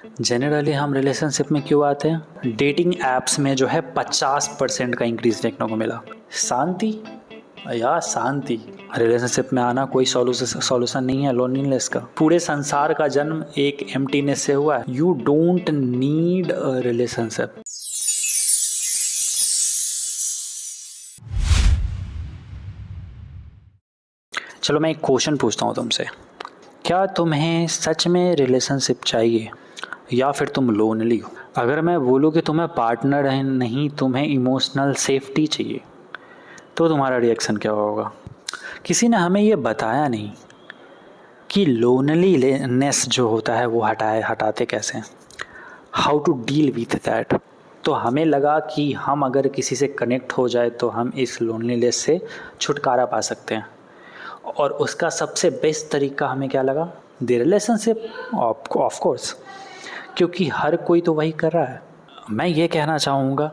Generally हम relationship में क्यों आते हैं? डेटिंग ऐप्स में जो है 50% का इंक्रीज देखने को मिला। शांति या शांति, रिलेशनशिप में आना कोई सॉल्यूशन नहीं है लोनलीनेस का। पूरे संसार का जन्म एक एम्प्टीनेस से हुआ है। You don't need a relationship. चलो मैं एक क्वेश्चन पूछता हूँ तुमसे, क्या तुम्हें सच में रिलेशनशिप चाहिए या फिर तुम लोनली हो? अगर मैं बोलूँ कि तुम्हें पार्टनर है नहीं, तुम्हें इमोशनल सेफ्टी चाहिए, तो तुम्हारा रिएक्शन क्या होगा? किसी ने हमें ये बताया नहीं कि लोनलीनेस जो होता है वो हटाते कैसे हैं, how to deal with that. तो हमें लगा कि हम अगर किसी से कनेक्ट हो जाए तो हम इस लोनलीनेस से छुटकारा पा सकते हैं, और उसका सबसे बेस्ट तरीका हमें क्या लगा? द रिलेशनशिप, ऑफ कोर्स, क्योंकि हर कोई तो वही कर रहा है। मैं ये कहना चाहूँगा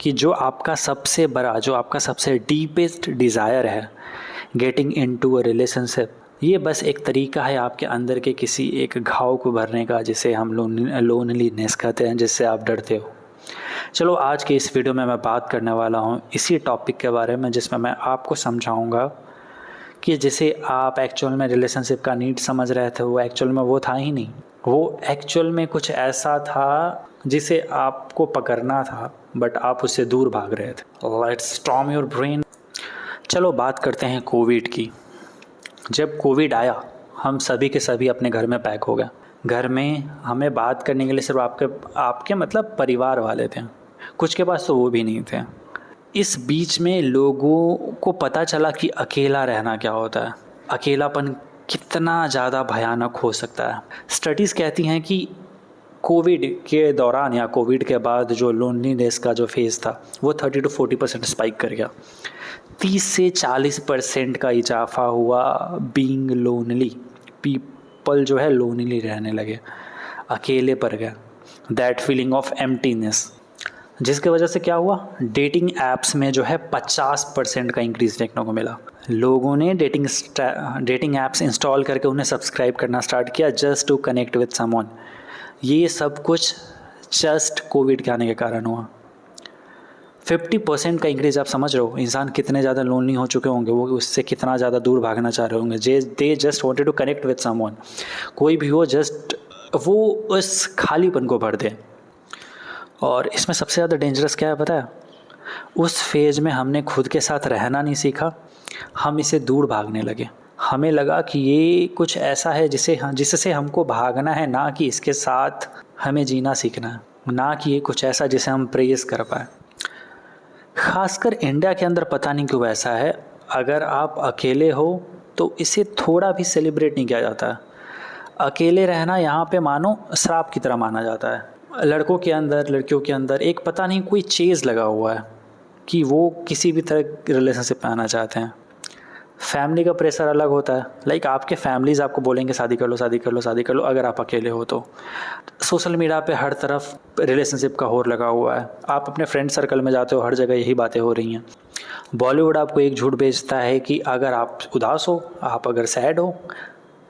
कि जो आपका सबसे डीपेस्ट डिज़ायर है, गेटिंग इनटू अ रिलेशनशिप, ये बस एक तरीका है आपके अंदर के किसी एक घाव को भरने का, जिसे हम लोनलीनेस कहते हैं, जिससे आप डरते हो। चलो आज के इस वीडियो में मैं बात करने वाला हूँ इसी टॉपिक के बारे में, जिसमें मैं आपको समझाऊँगा कि जिसे आप एक्चुअल में रिलेशनशिप का नीड समझ रहे थे, वो एक्चुअल में वो था ही नहीं। वो एक्चुअल में कुछ ऐसा था जिसे आपको पकड़ना था, बट आप उससे दूर भाग रहे थे। Let's storm your brain. चलो बात करते हैं कोविड की। जब कोविड आया, हम सभी के सभी अपने घर में पैक हो गए। घर में हमें बात करने के लिए सिर्फ आपके मतलब परिवार वाले थे, कुछ के पास तो वो भी नहीं थे। इस बीच में लोगों को पता चला कि अकेला रहना क्या होता है, अकेलापन कितना ज़्यादा भयानक हो सकता है। स्टडीज़ कहती हैं कि कोविड के दौरान या कोविड के बाद जो लोनलीनेस का जो फेज़ था, वो 30 to 40% स्पाइक कर गया। 30 से 40% का इजाफा हुआ बीइंग लोनली। पीपल जो है लोनली रहने लगे, अकेले पड़ गए। दैट फीलिंग ऑफ एम्प्टीनेस, जिसके वजह से क्या हुआ? डेटिंग ऐप्स में जो है 50% का इंक्रीज़ देखने को मिला। लोगों ने डेटिंग ऐप्स इंस्टॉल करके उन्हें सब्सक्राइब करना स्टार्ट किया just to connect with someone. ये सब कुछ जस्ट कोविड के आने के कारण हुआ। 50% का इंक्रीज, आप समझ रहे हो इंसान कितने ज़्यादा लोनली हो चुके होंगे, वो उससे कितना ज़्यादा दूर भागना चाह रहे होंगे। They just wanted to connect with someone. कोई भी हो, जस्ट वो उस खालीपन को भर दे। और इसमें सबसे ज़्यादा डेंजरस क्या है पता है? उस फेज़ में हमने खुद के साथ रहना नहीं सीखा, हम इसे दूर भागने लगे। हमें लगा कि ये कुछ ऐसा है जिससे हमको भागना है, ना कि इसके साथ हमें जीना सीखना है, ना कि ये कुछ ऐसा जिसे हम प्रेज़ कर पाए। ख़ासकर इंडिया के अंदर पता नहीं क्यों ऐसा है, अगर आप अकेले हो तो इसे थोड़ा भी सेलिब्रेट नहीं किया जाता है। अकेले रहना यहाँ पे मानो श्राप की तरह माना जाता है। लड़कों के अंदर, लड़कियों के अंदर एक पता नहीं कोई चेज़ लगा हुआ है कि वो किसी भी तरह रिलेशनशिप में आना चाहते हैं। फैमिली का प्रेशर अलग होता है। लाइक आपके फैमिलीज़ आपको बोलेंगे शादी कर लो, शादी कर लो, शादी कर लो, अगर आप अकेले हो तो। सोशल मीडिया पे हर तरफ रिलेशनशिप का होड़ लगा हुआ है। आप अपने फ्रेंड सर्कल में जाते हो, हर जगह यही बातें हो रही हैं। बॉलीवुड आपको एक झूठ बेचता है कि अगर आप उदास हो, आप अगर सैड हो,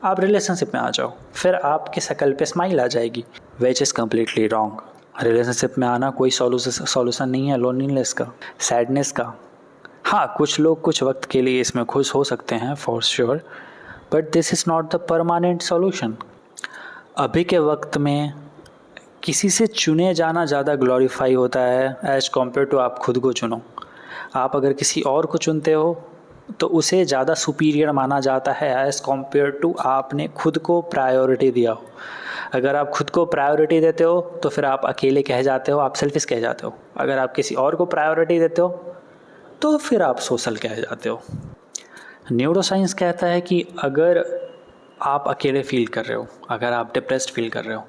आप रिलेशनशिप में आ जाओ, फिर आपके शक्ल पे स्माइल आ जाएगी, which is completely wrong. Relationship में आना कोई सॉल्यूशन नहीं है लोनलीनेस का, सैडनेस का। हाँ, कुछ लोग कुछ वक्त के लिए इसमें खुश हो सकते हैं for sure, but this is not the permanent solution. अभी के वक्त में किसी से चुने जाना ज़्यादा ग्लोरीफाई होता है एज़ कम्पेयर टू आप खुद को चुनो। आप अगर किसी और को चुनते हो तो उसे ज़्यादा सुपीरियर माना जाता है एज़ कम्पेयर टू आपने खुद को प्रायोरिटी दिया हो। अगर आप खुद को प्रायोरिटी देते हो तो फिर आप अकेले कह जाते हो, आप सेल्फिश कह जाते हो। अगर आप किसी और को प्रायोरिटी देते हो तो फिर आप सोशल कह जाते हो। न्यूरोसाइंस कहता है कि अगर आप अकेले फील कर रहे हो, अगर आप डिप्रेस्ड फील कर रहे हो,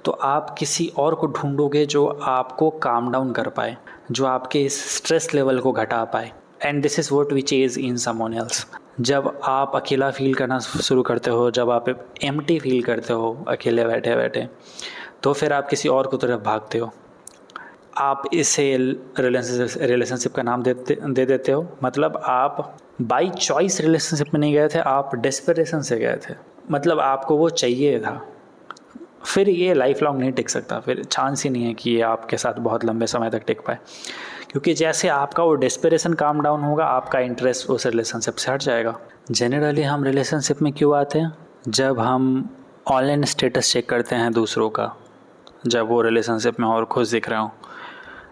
तो आप किसी और को ढूंढोगे जो आपको काम डाउन कर पाए, जो आपके इस स्ट्रेस लेवल को घटा पाए। And this is what we chase in someone else. जब आप अकेला फील करना शुरू करते हो, जब आप एम्प्टी फील करते हो अकेले बैठे बैठे, तो फिर आप किसी और की तरफ भागते हो। आप इसे रिलेशनशिप का नाम दे देते हो। मतलब आप बाई चॉइस रिलेशनशिप में नहीं गए थे, आप डेस्परेशन से गए थे। मतलब आपको वो चाहिए था, फिर ये लाइफ लॉन्ग नहीं टिक सकता, फिर चांस ही नहीं है कि ये आपके साथ बहुत लंबे समय तक टिक पाए। क्योंकि जैसे आपका वो डेस्परेशन काम डाउन होगा, आपका इंटरेस्ट उस रिलेशनशिप से हट जाएगा। जनरली हम रिलेशनशिप में क्यों आते हैं? जब हम ऑनलाइन स्टेटस चेक करते हैं दूसरों का, जब वो रिलेशनशिप में और खुश दिख रहे हो,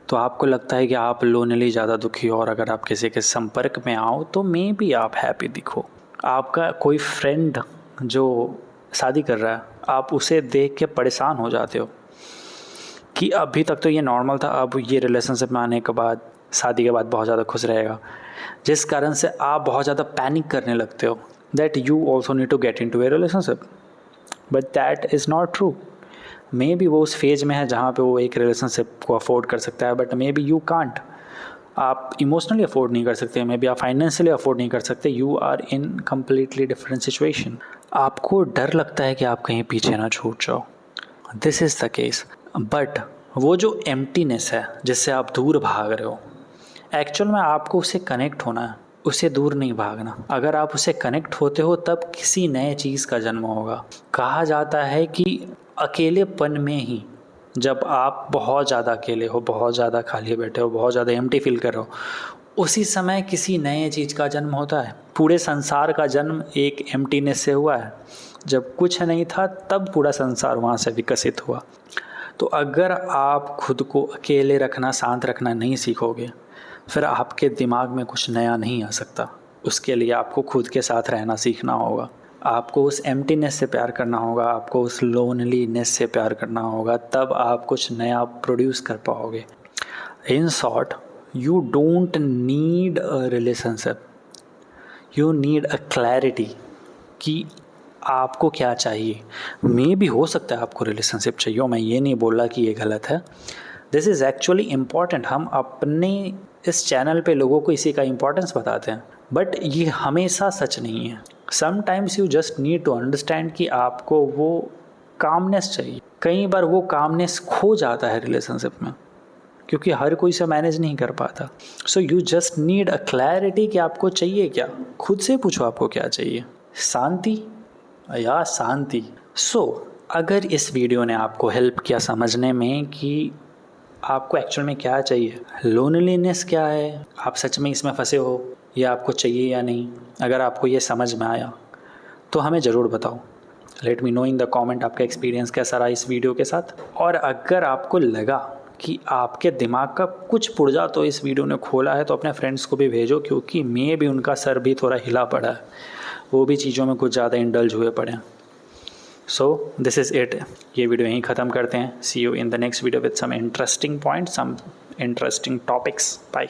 तो आपको लगता है कि आप लोनली ज़्यादा दुखी हो, और अगर आप किसी के संपर्क में आओ तो मे बी आप हैप्पी दिखो। आपका कोई फ्रेंड जो शादी कर रहा है, आप उसे देख के परेशान हो जाते हो कि अभी तक तो ये नॉर्मल था, अब ये रिलेशनशिप में आने के बाद, शादी के बाद बहुत ज़्यादा खुश रहेगा, जिस कारण से आप बहुत ज़्यादा पैनिक करने लगते हो that you also need to get into a relationship, but that is not true. Maybe वो उस फेज में है जहाँ पे वो एक रिलेशनशिप को अफोर्ड कर सकता है, but maybe you can't. आप इमोशनली अफोर्ड नहीं कर सकते, मे बी आप फाइनेंशियली अफोर्ड नहीं कर सकते, you are in completely different situation. आपको डर लगता है कि आप कहीं पीछे ना छूट जाओ, this is the case. But वो जो एम्प्टीनेस है जिससे आप दूर भाग रहे हो, एक्चुअल में आपको उससे कनेक्ट होना है, उससे दूर नहीं भागना। अगर आप उससे कनेक्ट होते हो तब किसी नए चीज़ का जन्म होगा। कहा जाता है कि अकेलेपन में ही, जब आप बहुत ज़्यादा अकेले हो, बहुत ज़्यादा खाली बैठे हो, बहुत ज़्यादा एम्प्टी फील कर रहे हो, उसी समय किसी नए चीज़ का जन्म होता है। पूरे संसार का जन्म एक एम्प्टीनेस से हुआ है। जब कुछ नहीं था तब पूरा संसार वहाँ से विकसित हुआ। तो अगर आप खुद को अकेले रखना, शांत रखना नहीं सीखोगे, फिर आपके दिमाग में कुछ नया नहीं आ सकता। उसके लिए आपको खुद के साथ रहना सीखना होगा, आपको उस एम्प्टीनेस से प्यार करना होगा, आपको उस लोनलीनेस से प्यार करना होगा, तब आप कुछ नया प्रोड्यूस कर पाओगे। In short, you don't need a relationship, you need a clarity कि आपको क्या चाहिए। मे भी हो सकता है आपको रिलेशनशिप चाहिए हो, मैं ये नहीं बोल रहा कि ये गलत है, दिस इज़ एक्चुअली इम्पॉर्टेंट। हम अपने इस चैनल पे लोगों को इसी का इम्पोर्टेंस बताते हैं, बट ये हमेशा सच नहीं है। Sometimes you just need to understand कि आपको वो कामनेस चाहिए। कई बार वो कामनेस खो जाता है रिलेशनशिप में, क्योंकि हर कोई से मैनेज नहीं कर पाता। So you just need a clarity कि आपको चाहिए क्या। खुद से पूछो आपको क्या चाहिए, शांति या शांति। सो अगर इस वीडियो ने आपको हेल्प किया समझने में कि आपको एक्चुअल में क्या चाहिए, लोनलीनेस क्या है, आप सच में इसमें फंसे हो या आपको चाहिए या नहीं, अगर आपको ये समझ में आया तो हमें ज़रूर बताओ। Let me know in the comment आपका एक्सपीरियंस कैसा रहा इस वीडियो के साथ। और अगर आपको लगा कि आपके दिमाग का कुछ पुर्जा तो इस वीडियो ने खोला है, तो अपने फ्रेंड्स को भी भेजो, क्योंकि मे भी उनका सर भी थोड़ा हिला पड़ा है, वो भी चीज़ों में कुछ ज़्यादा इंडल्ज हुए पड़े हैं। सो दिस इज़ इट, ये वीडियो यहीं ख़त्म करते हैं। See you in the next video with some interesting points, some interesting topics. Bye.